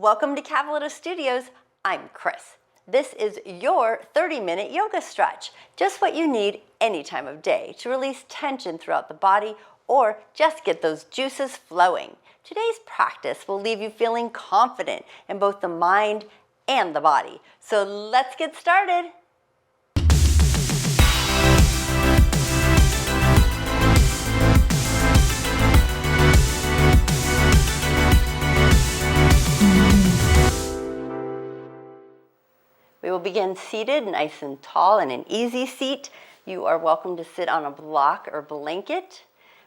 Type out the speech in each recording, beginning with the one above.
Welcome to Cavaletto Studios. I'm Chris. This is your 30-minute yoga stretch, just what you need any time of day to release tension throughout the body or just get those juices flowing. Today's practice will leave you feeling confident in both the mind and the body. So let's get started. We will begin seated, nice and tall, in an easy seat. You are welcome to sit on a block or blanket.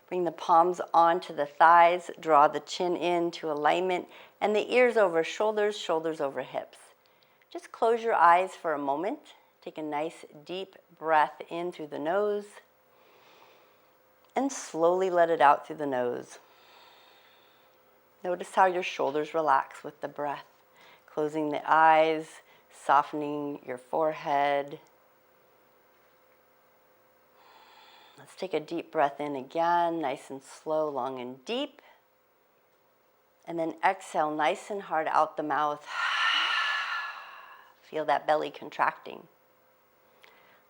Bring the palms onto the thighs, draw the chin into alignment, and the ears over shoulders, shoulders over hips. Just close your eyes for a moment. Take a nice deep breath in through the nose, and slowly let it out through the nose. Notice how your shoulders relax with the breath, closing the eyes, softening your forehead. Let's take a deep breath in again, nice and slow, long and deep. And then exhale nice and hard out the mouth. Feel that belly contracting.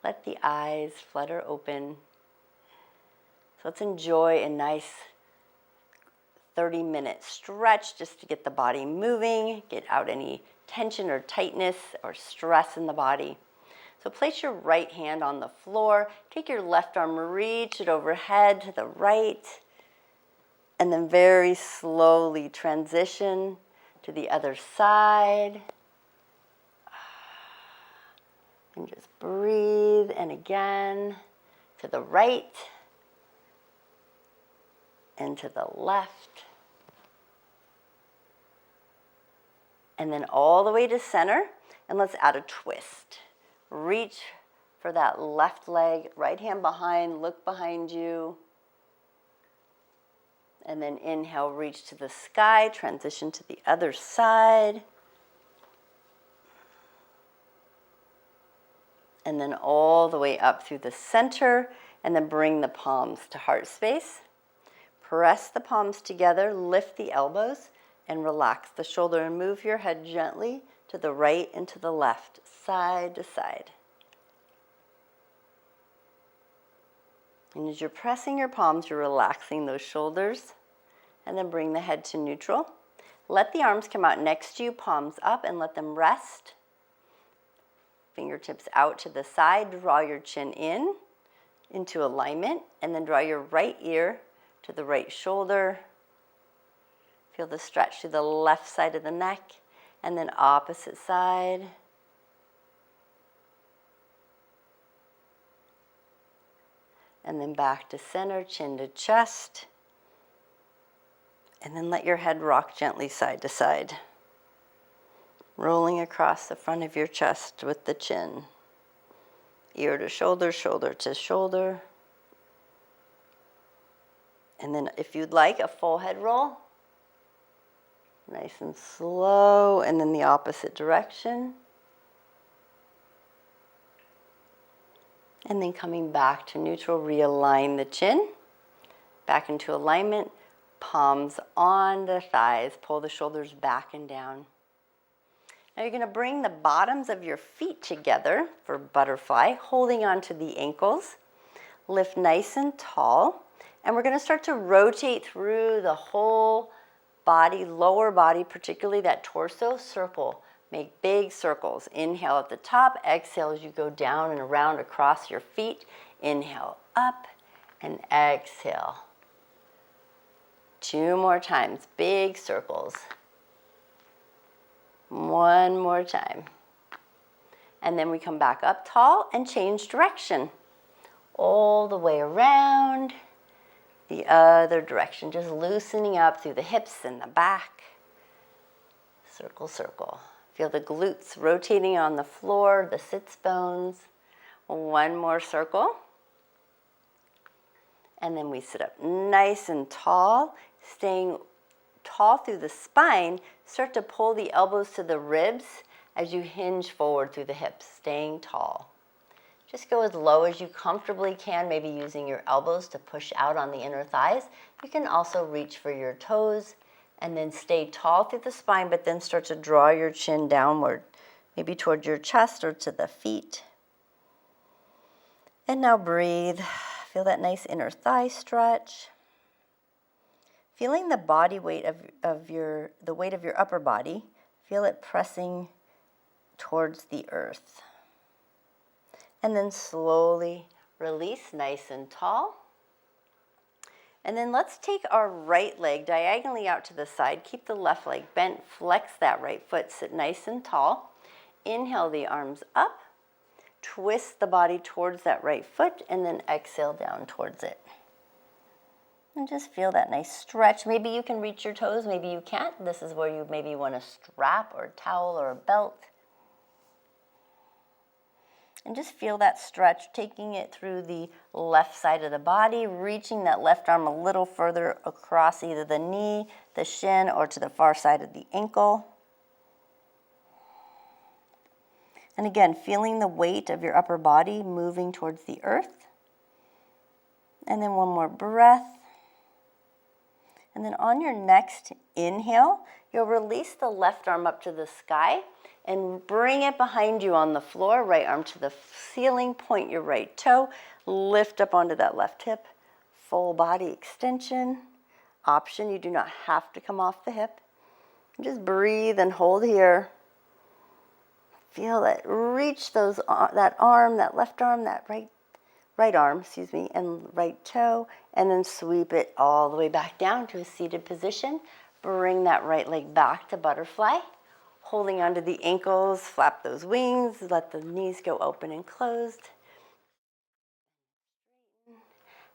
Let the eyes flutter open. So let's enjoy a nice 30-minute stretch just to get the body moving, get out any tension or tightness or stress in the body. So place your right hand on the floor, take your left arm, reach it overhead to the right, and then very slowly transition to the other side. And just breathe, and again to the right and to the left. And then all the way to center, and let's add a twist. Reach for that left leg, right hand behind, look behind you. And then inhale, reach to the sky, transition to the other side. And then all the way up through the center, and then bring the palms to heart space. Press the palms together, lift the elbows, and relax the shoulder and move your head gently to the right and to the left, side to side. And as you're pressing your palms, you're relaxing those shoulders, and then bring the head to neutral. Let the arms come out next to you, palms up, and let them rest. Fingertips out to the side, draw your chin in, into alignment, and then draw your right ear to the right shoulder. Feel the stretch to the left side of the neck, and then opposite side. And then back to center, chin to chest. And then let your head rock gently side to side, rolling across the front of your chest with the chin. Ear to shoulder, shoulder to shoulder. And then if you'd like, a full head roll. Nice and slow, and then the opposite direction. And then coming back to neutral, realign the chin. Back into alignment, palms on the thighs, pull the shoulders back and down. Now you're going to bring the bottoms of your feet together for butterfly, holding onto the ankles. Lift nice and tall, and we're going to start to rotate through the whole body, lower body, particularly that torso circle. Make big circles. Inhale at the top, exhale as you go down and around across your feet. Inhale up and exhale. 2 more times, big circles. 1 more time. And then we come back up tall and change direction. All the way around. The other direction, just loosening up through the hips and the back. Circle, circle. Feel the glutes rotating on the floor, the sits bones. 1 more circle. And then we sit up nice and tall, staying tall through the spine. Start to pull the elbows to the ribs as you hinge forward through the hips, staying tall. Just go as low as you comfortably can, maybe using your elbows to push out on the inner thighs. You can also reach for your toes And then stay tall through the spine, but then start to draw your chin downward, maybe toward your chest or to the feet. And now breathe. Feel that nice inner thigh stretch. Feeling the body weight the weight of your upper body. Feel it pressing towards the earth. And then slowly release, nice and tall. And then let's take our right leg diagonally out to the side. Keep the left leg bent. Flex that right foot. Sit nice and tall. Inhale the arms up. Twist the body towards that right foot. And then exhale down towards it. And just feel that nice stretch. Maybe you can reach your toes. Maybe you can't. This is where you maybe want a strap or a towel or a belt. And just feel that stretch, taking it through the left side of the body, reaching that left arm a little further across either the knee, the shin, or to the far side of the ankle. And again, feeling the weight of your upper body moving towards the earth. And then one more breath. And then on your next inhale, you'll release the left arm up to the sky and bring it behind you on the floor, right arm to the ceiling, point your right toe, lift up onto that left hip, full body extension. Option, you do not have to come off the hip. Just breathe and hold here. Feel it, reach that arm, that left arm, that right arm, and right toe, and then sweep it all the way back down to a seated position. Bring that right leg back to butterfly. Holding onto the ankles, flap those wings, let the knees go open and closed.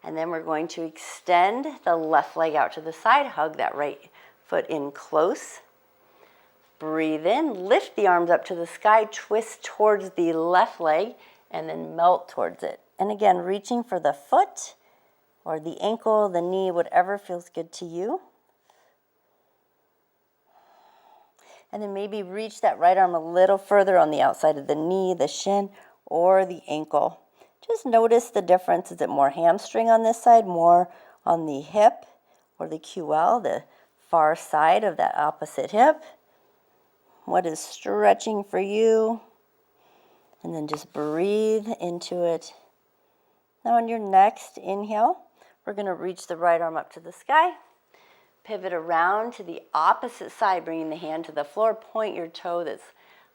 And then we're going to extend the left leg out to the side, hug that right foot in close. Breathe in, lift the arms up to the sky, twist towards the left leg, and then melt towards it. And again, reaching for the foot or the ankle, the knee, whatever feels good to you. And then maybe reach that right arm a little further on the outside of the knee, the shin, or the ankle. Just notice the difference. Is it more hamstring on this side, more on the hip, or the QL, the far side of that opposite hip? What is stretching for you? And then just breathe into it. Now on your next inhale, we're going to reach the right arm up to the sky. Pivot around to the opposite side, bringing the hand to the floor. Point your toe that's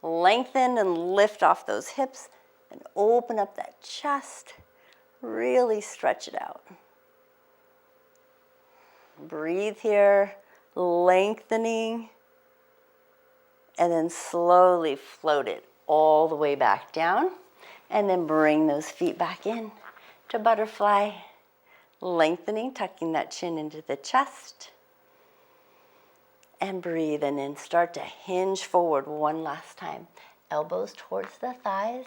lengthened and lift off those hips and open up that chest. Really stretch it out. Breathe here, lengthening, and then slowly float it all the way back down. And then bring those feet back in to butterfly, lengthening, tucking that chin into the chest. And breathe, and then start to hinge forward one last time. Elbows towards the thighs,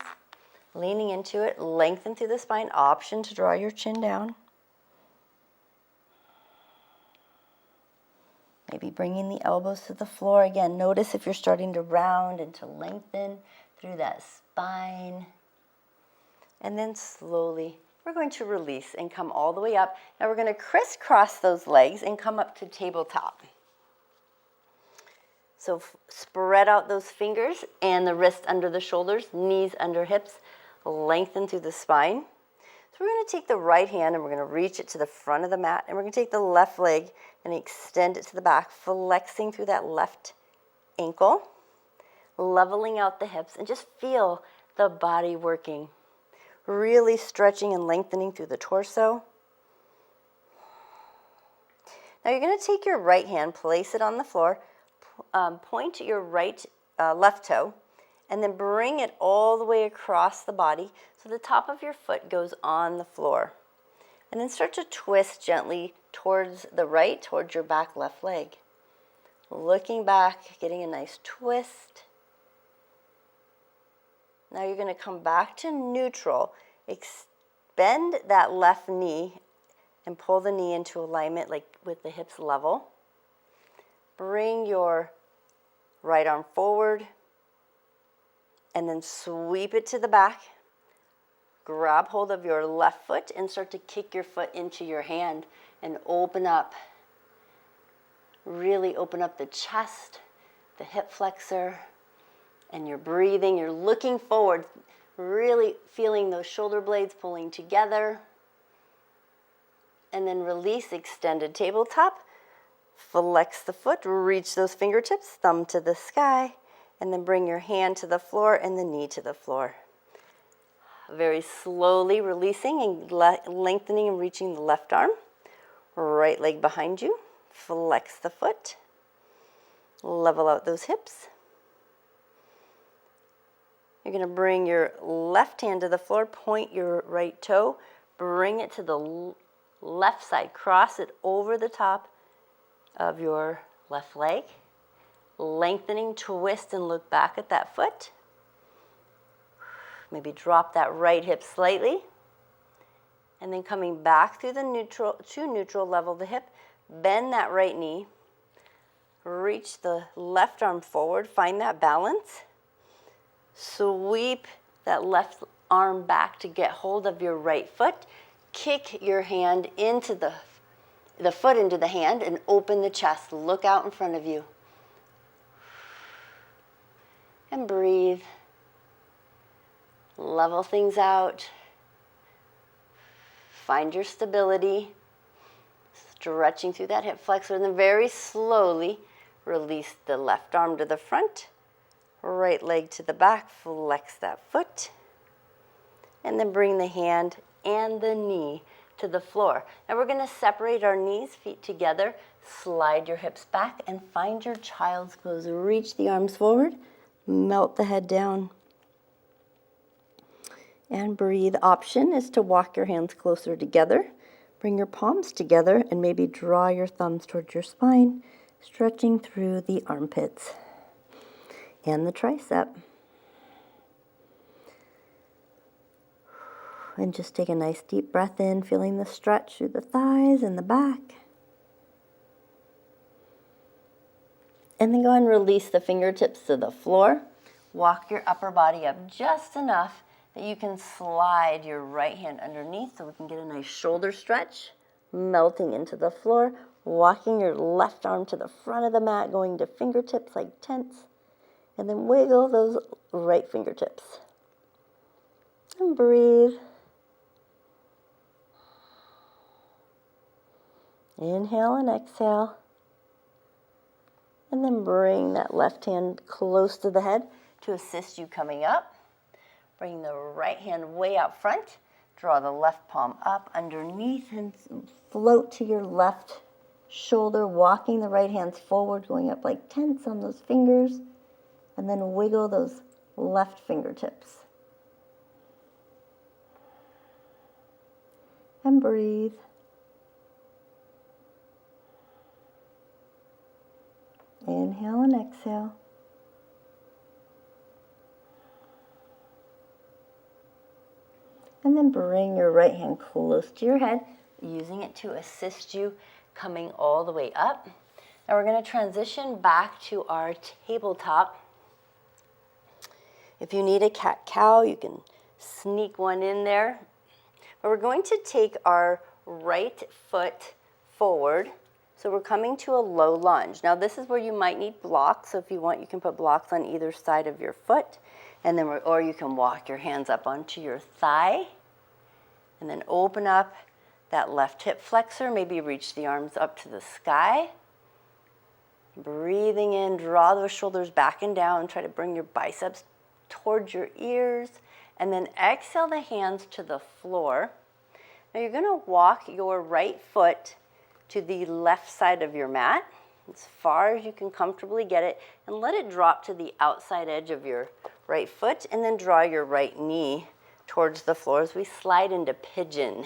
leaning into it, lengthen through the spine. Option to draw your chin down. Maybe bringing the elbows to the floor. Again, notice if you're starting to round and to lengthen through that spine. And then slowly, we're going to release and come all the way up. Now we're going to crisscross those legs and come up to tabletop. So spread out those fingers and the wrist under the shoulders, knees under hips, lengthen through the spine. So we're going to take the right hand and we're going to reach it to the front of the mat, and we're going to take the left leg and extend it to the back, flexing through that left ankle, leveling out the hips, and just feel the body working, really stretching and lengthening through the torso. Now you're going to take your right hand, place it on the floor, point your left toe, and then bring it all the way across the body so the top of your foot goes on the floor. And then start to twist gently towards the right, towards your back left leg. Looking back, getting a nice twist. Now you're going to come back to neutral. Bend that left knee and pull the knee into alignment, like with the hips level. Bring your right arm forward and then sweep it to the back. Grab hold of your left foot and start to kick your foot into your hand and open up Really open up the chest, the hip flexor, and you're breathing. You're looking forward, really feeling those shoulder blades pulling together. And then release, extended tabletop. Flex the foot, reach those fingertips, thumb to the sky, and then bring your hand to the floor and the knee to the floor. Very slowly releasing and lengthening and reaching the left arm. Right leg behind you. Flex the foot. Level out those hips. You're going to bring your left hand to the floor, point your right toe, bring it to the left side, cross it over the top of your left leg. Lengthening, twist, and look back at that foot. Maybe drop that right hip slightly. And then coming back through the neutral, level the hip, bend that right knee, reach the left arm forward, find that balance, sweep that left arm back to get hold of your right foot, kick your hand into the foot into the hand and open the chest, look out in front of you. And breathe, level things out. Find your stability, stretching through that hip flexor, and then very slowly release the left arm to the front, right leg to the back, flex that foot, and then bring the hand and the knee to the floor. Now we're going to separate our knees, feet together, slide your hips back, and find your child's pose. Reach the arms forward, melt the head down. And breathe. Option is to walk your hands closer together. Bring your palms together and maybe draw your thumbs towards your spine, stretching through the armpits and the tricep. And just take a nice deep breath in, feeling the stretch through the thighs and the back. And then go ahead and release the fingertips to the floor. Walk your upper body up just enough that you can slide your right hand underneath so we can get a nice shoulder stretch, melting into the floor, walking your left arm to the front of the mat, going to fingertips like tents, and then wiggle those right fingertips. And breathe. Inhale and exhale. And then bring that left hand close to the head to assist you coming up. Bring the right hand way out front. Draw the left palm up underneath and float to your left shoulder, walking the right hands forward, going up like tents on those fingers, and then wiggle those left fingertips. And breathe. Inhale and exhale. And then bring your right hand close to your head, using it to assist you coming all the way up. Now we're going to transition back to our tabletop. If you need a cat-cow, you can sneak one in there. But we're going to take our right foot forward. So we're coming to a low lunge. Now this is where you might need blocks. So if you want, you can put blocks on either side of your foot. And then, or you can walk your hands up onto your thigh. And then open up that left hip flexor. Maybe reach the arms up to the sky. Breathing in, draw those shoulders back and down. Try to bring your biceps towards your ears. And then exhale the hands to the floor. Now you're going to walk your right foot to the left side of your mat, as far as you can comfortably get it, and let it drop to the outside edge of your right foot, and then draw your right knee towards the floor as we slide into pigeon.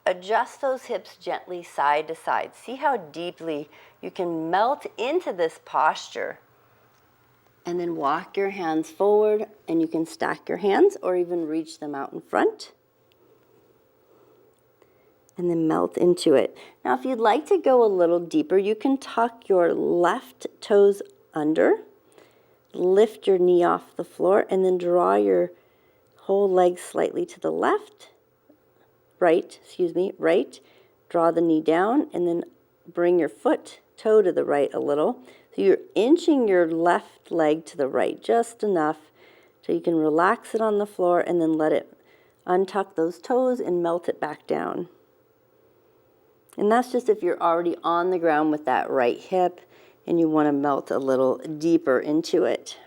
Adjust those hips gently side to side. See how deeply you can melt into this posture. And then walk your hands forward, and you can stack your hands or even reach them out in front. And then melt into it. Now, if you'd like to go a little deeper, you can tuck your left toes under, lift your knee off the floor, and then draw your whole leg slightly to the left, right, draw the knee down, and then bring your foot toe to the right a little. So you're inching your left leg to the right just enough so you can relax it on the floor and then let it untuck those toes and melt it back down. And that's just if you're already on the ground with that right hip and you want to melt a little deeper into it.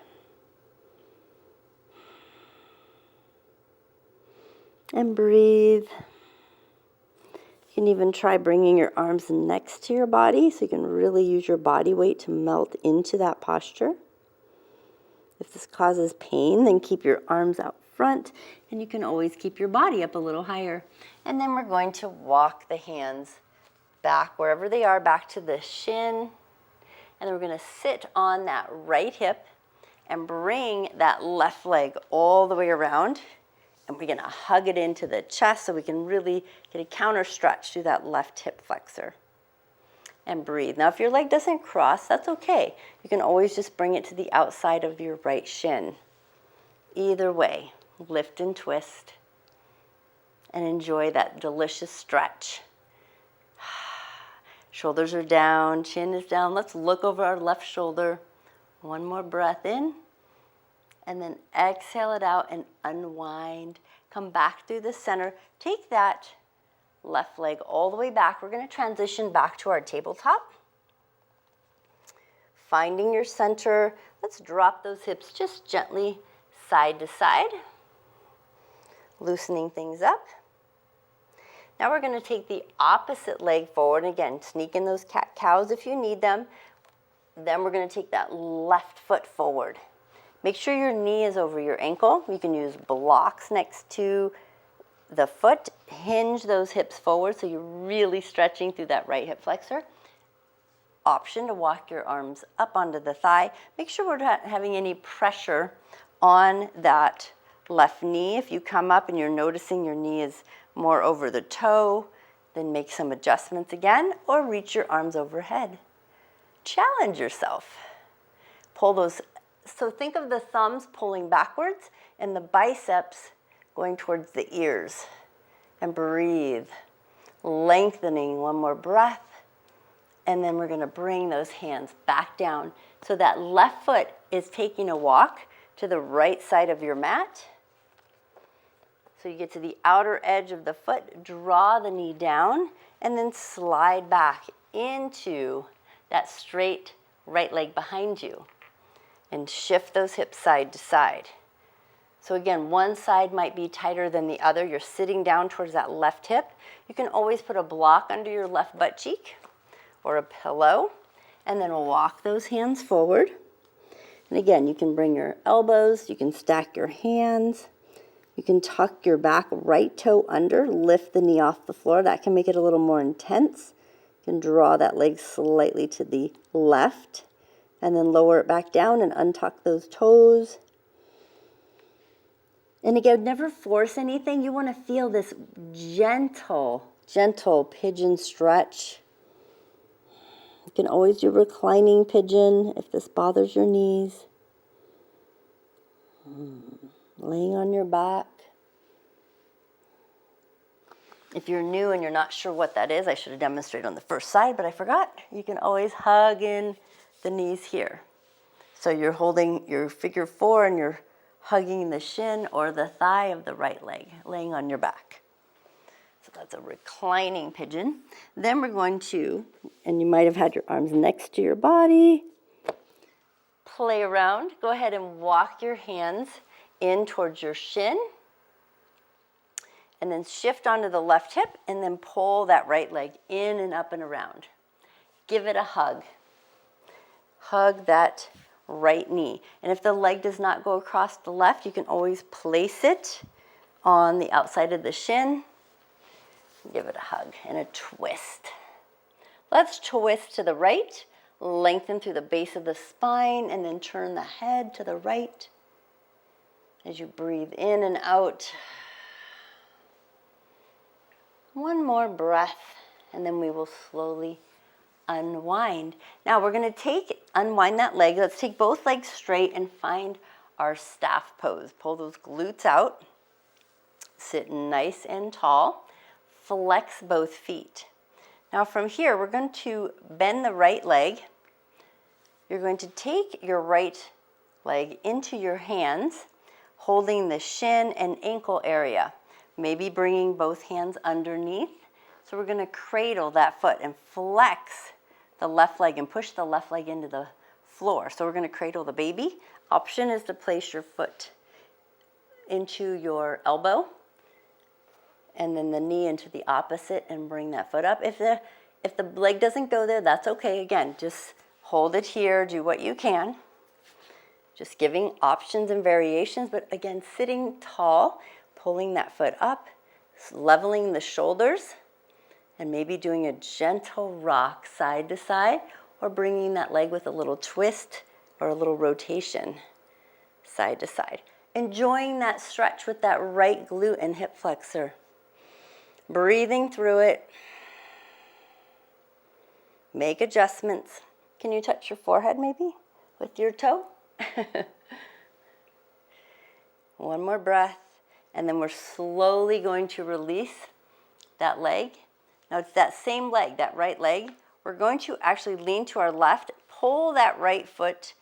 And breathe. You can even try bringing your arms next to your body so you can really use your body weight to melt into that posture. If this causes pain, then keep your arms out front, and you can always keep your body up a little higher. And then we're going to walk the hands back wherever they are, back to the shin. And then we're going to sit on that right hip and bring that left leg all the way around. And we're going to hug it into the chest so we can really get a counter stretch through that left hip flexor. And breathe. Now, if your leg doesn't cross, that's okay. You can always just bring it to the outside of your right shin. Either way, lift and twist. And enjoy that delicious stretch. Shoulders are down, chin is down. Let's look over our left shoulder. One more breath in. And then exhale it out and unwind. Come back through the center. Take that left leg all the way back. We're going to transition back to our tabletop. Finding your center. Let's drop those hips just gently side to side. Loosening things up. Now we're going to take the opposite leg forward. Again, sneak in those cat-cows if you need them. Then we're going to take that left foot forward. Make sure your knee is over your ankle. You can use blocks next to the foot. Hinge those hips forward so you're really stretching through that right hip flexor. Option to walk your arms up onto the thigh. Make sure we're not having any pressure on that left knee. If you come up and you're noticing your knee is more over the toe, then make some adjustments again or reach your arms overhead. Challenge yourself. Pull those. So think of the thumbs pulling backwards and the biceps going towards the ears. And breathe. Lengthening, one more breath. And then we're going to bring those hands back down. So that left foot is taking a walk to the right side of your mat. So you get to the outer edge of the foot, draw the knee down, and then slide back into that straight right leg behind you. And shift those hips side to side. So again, one side might be tighter than the other. You're sitting down towards that left hip. You can always put a block under your left butt cheek or a pillow, and then walk those hands forward. And again, you can bring your elbows, you can stack your hands, you can tuck your back right toe under, lift the knee off the floor. That can make it a little more intense. You can draw that leg slightly to the left. And then lower it back down and untuck those toes. And again, never force anything. You want to feel this gentle pigeon stretch. You can always do reclining pigeon if this bothers your knees. Laying on your back. If you're new and you're not sure what that is, I should have demonstrated on the first side, but I forgot. You can always hug in the knees here. So you're holding your figure four and you're hugging the shin or the thigh of the right leg, laying on your back. So that's a reclining pigeon. Then we're going to, and you might have had your arms next to your body, play around. Go ahead and walk your hands in towards your shin. And then shift onto the left hip and then pull that right leg in and up and around. Give it a hug. Hug that right knee. And if the leg does not go across the left, you can always place it on the outside of the shin. Give it a hug and a twist. Let's twist to the right, lengthen through the base of the spine, and then turn the head to the right as you breathe in and out. One more breath, and then we will slowly unwind. Now we're going to unwind that leg. Let's take both legs straight and find our staff pose. Pull those glutes out. Sit nice and tall. Flex both feet. Now from here, we're going to bend the right leg. You're going to take your right leg into your hands, holding the shin and ankle area, maybe bringing both hands underneath. So we're going to cradle that foot and flex the left leg and push the left leg into the floor. So we're going to cradle the baby. Option is to place your foot into your elbow and then the knee into the opposite and bring that foot up. If the leg doesn't go there, that's okay. Again, just hold it here, do what you can. Just giving options and variations, but again, sitting tall, pulling that foot up, leveling the shoulders, and maybe doing a gentle rock side to side, or bringing that leg with a little twist or a little rotation side to side. Enjoying that stretch with that right glute and hip flexor. Breathing through it. Make adjustments. Can you touch your forehead maybe with your toe? One more breath, and then we're slowly going to release that leg. Now it's that same leg, that right leg. We're going to actually lean to our left, pull that right foot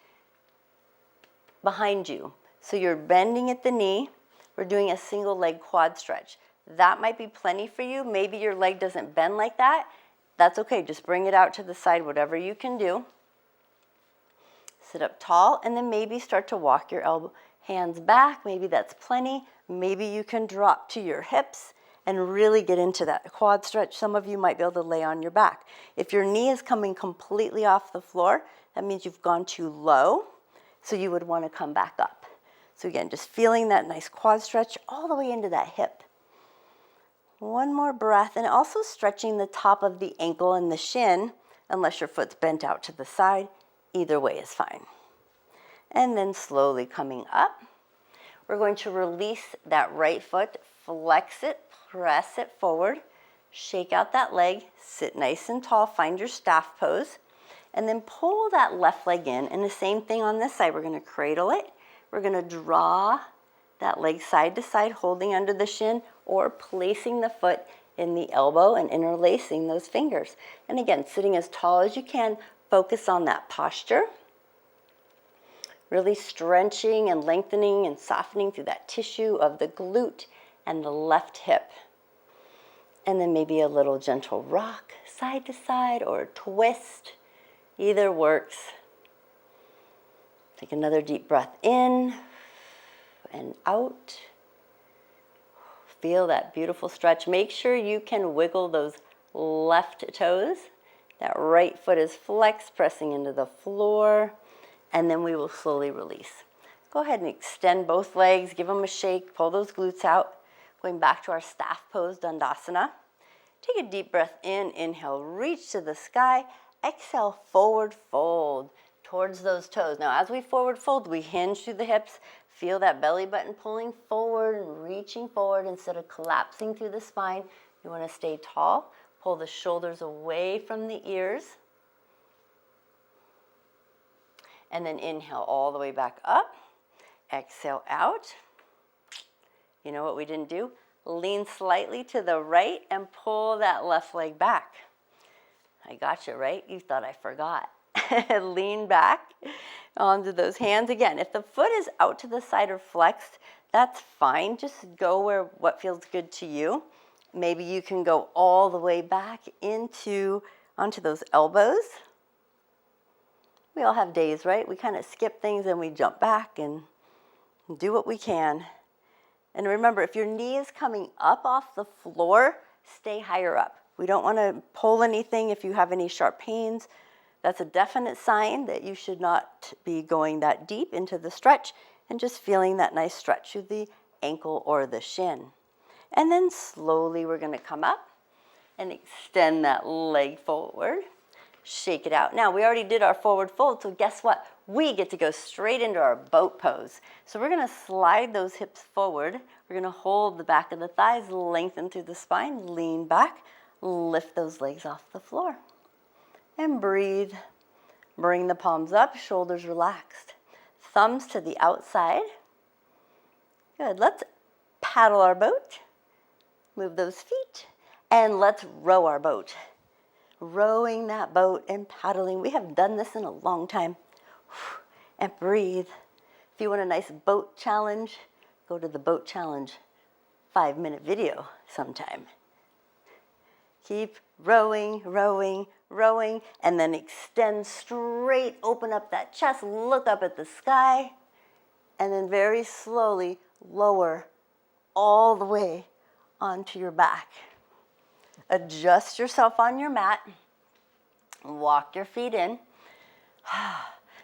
behind you. So you're bending at the knee. We're doing a single leg quad stretch. That might be plenty for you. Maybe your leg doesn't bend like that. That's okay, just bring it out to the side, whatever you can do. Sit up tall, and then maybe start to walk your hands back. Maybe that's plenty. Maybe you can drop to your hips and really get into that quad stretch. Some of you might be able to lay on your back. If your knee is coming completely off the floor, that means you've gone too low, so you would want to come back up. So again, just feeling that nice quad stretch all the way into that hip. One more breath, and also stretching the top of the ankle and the shin, unless your foot's bent out to the side. Either way is fine. And then slowly coming up, we're going to release that right foot, flex it, press it forward, shake out that leg, sit nice and tall, find your staff pose, and then pull that left leg in. And the same thing on this side, we're going to cradle it. We're going to draw that leg side to side, holding under the shin, or placing the foot in the elbow and interlacing those fingers. And again, sitting as tall as you can, focus on that posture. Really stretching and lengthening and softening through that tissue of the glute and the left hip. And then maybe a little gentle rock side to side or a twist. Either works. Take another deep breath in and out. Feel that beautiful stretch. Make sure you can wiggle those left toes. That right foot is flexed, pressing into the floor, and then we will slowly release. Go ahead and extend both legs, give them a shake, pull those glutes out. Going back to our staff pose, Dandasana. Take a deep breath in, inhale, reach to the sky. Exhale, forward fold towards those toes. Now as we forward fold, we hinge through the hips. Feel that belly button pulling forward and reaching forward instead of collapsing through the spine. You want to stay tall. Pull the shoulders away from the ears. And then inhale all the way back up. Exhale out. You know what we didn't do? Lean slightly to the right and pull that left leg back. I got you, right? You thought I forgot. Lean back onto those hands. Again, if the foot is out to the side or flexed, that's fine. Just go where what feels good to you. Maybe you can go all the way back onto those elbows. We all have days, right? We kind of skip things and we jump back and do what we can. And remember, if your knee is coming up off the floor, stay higher up. We don't want to pull anything if you have any sharp pains. That's a definite sign that you should not be going that deep into the stretch and just feeling that nice stretch through the ankle or the shin. And then slowly we're going to come up and extend that leg forward. Shake it out. Now, we already did our forward fold, so guess what? We get to go straight into our boat pose. So we're going to slide those hips forward. We're going to hold the back of the thighs, lengthen through the spine, lean back, lift those legs off the floor. And breathe. Bring the palms up, shoulders relaxed. Thumbs to the outside. Good. Let's paddle our boat. Move those feet. And let's row our boat. rowing that boat and paddling. We haven't done this in a long time. And breathe. If you want a nice boat challenge, go to the boat challenge 5-minute video sometime. Keep rowing, rowing, rowing, and then extend straight, open up that chest, look up at the sky, and then very slowly lower all the way onto your back. Adjust yourself on your mat, walk your feet in.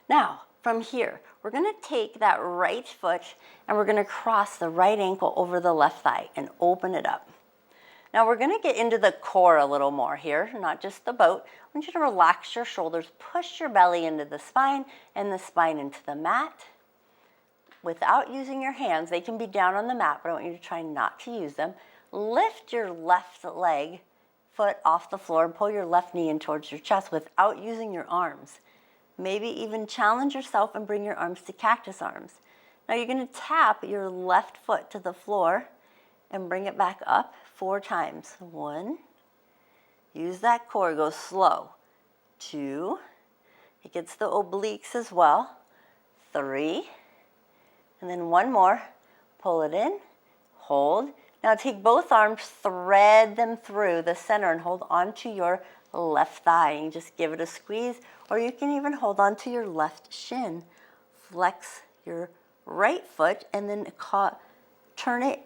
Now, from here, we're gonna take that right foot and we're gonna cross the right ankle over the left thigh and open it up. Now we're gonna get into the core a little more here, not just the boat. I want you to relax your shoulders, push your belly into the spine and the spine into the mat. Without using your hands, they can be down on the mat, but I want you to try not to use them. Lift your left leg, foot off the floor, and pull your left knee in towards your chest without using your arms. Maybe even challenge yourself and bring your arms to cactus arms. Now you're gonna tap your left foot to the floor and bring it back up 4 times. 1, use that core, go slow. 2, it gets the obliques as well. 3, and then 1 more, pull it in, hold. Now take both arms, thread them through the center and hold onto your left thigh. And just give it a squeeze, or you can even hold onto your left shin. Flex your right foot and then turn it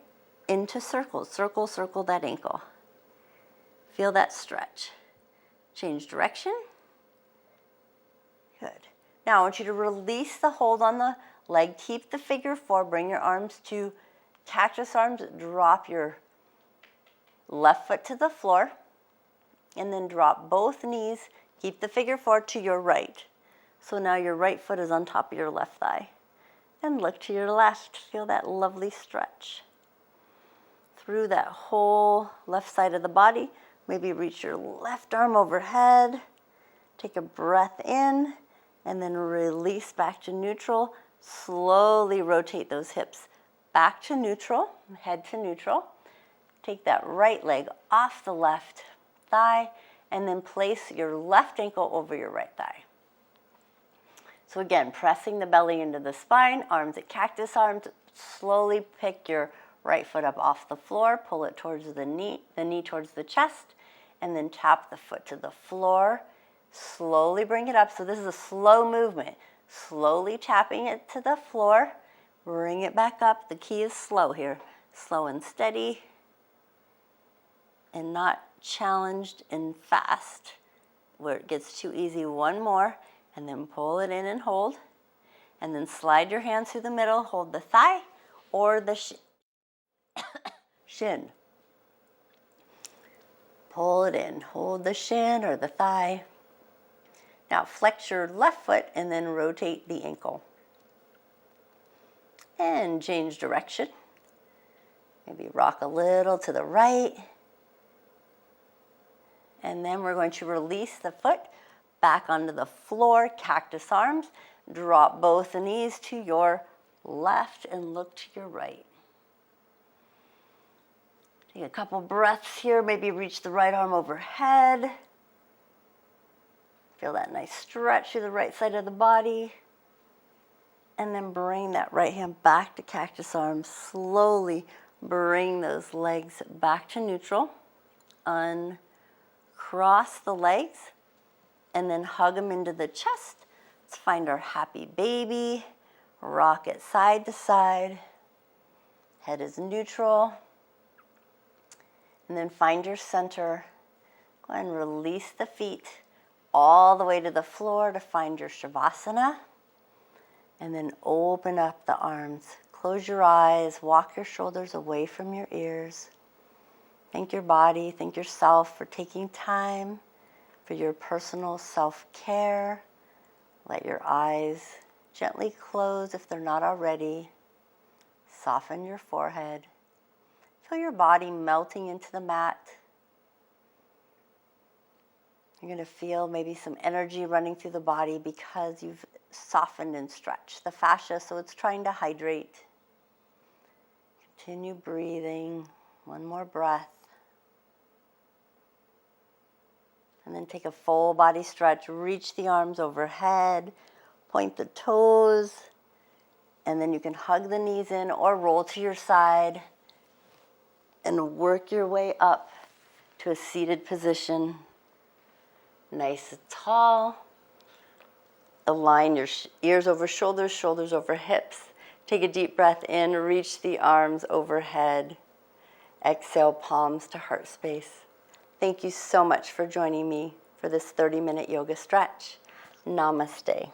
into circles. Circle, circle that ankle. Feel that stretch. Change direction. Good. Now I want you to release the hold on the leg. Keep the figure 4. Bring your arms to cactus arms. Drop your left foot to the floor. And then drop both knees. Keep the figure 4 to your right. So now your right foot is on top of your left thigh. And look to your left. Feel that lovely stretch. Through that whole left side of the body. Maybe reach your left arm overhead. Take a breath in and then release back to neutral. Slowly rotate those hips back to neutral, head to neutral. Take that right leg off the left thigh and then place your left ankle over your right thigh. So again, pressing the belly into the spine, arms at cactus arms. Slowly pick your right foot up off the floor, pull it towards the knee towards the chest, and then tap the foot to the floor. Slowly bring it up. So this is a slow movement. Slowly tapping it to the floor. Bring it back up. The key is slow here. Slow and steady. And not challenged and fast where it gets too easy. 1 more. And then pull it in and hold. And then slide your hands through the middle. Hold the thigh or the shin. Pull it in. Hold the shin or the thigh. Now flex your left foot and then rotate the ankle. And change direction. Maybe rock a little to the right. And then we're going to release the foot back onto the floor, cactus arms. Drop both the knees to your left and look to your right. Take a couple breaths here. Maybe reach the right arm overhead. Feel that nice stretch through the right side of the body. And then bring that right hand back to cactus arms. Slowly bring those legs back to neutral. Uncross the legs and then hug them into the chest. Let's find our happy baby. Rock it side to side. Head is neutral. And then find your center. Go ahead and release the feet all the way to the floor to find your Shavasana. And then open up the arms. Close your eyes. Walk your shoulders away from your ears. Thank your body. Thank yourself for taking time for your personal self-care. Let your eyes gently close if they're not already. Soften your forehead. Feel your body melting into the mat. You're going to feel maybe some energy running through the body because you've softened and stretched the fascia, so it's trying to hydrate. Continue breathing. 1 more breath. And then take a full body stretch. Reach the arms overhead. Point the toes. And then you can hug the knees in or roll to your side. And work your way up to a seated position. Nice and tall. Align your ears over shoulders, shoulders over hips. Take a deep breath in. Reach the arms overhead. Exhale, palms to heart space. Thank you so much for joining me for this 30-minute yoga stretch. Namaste.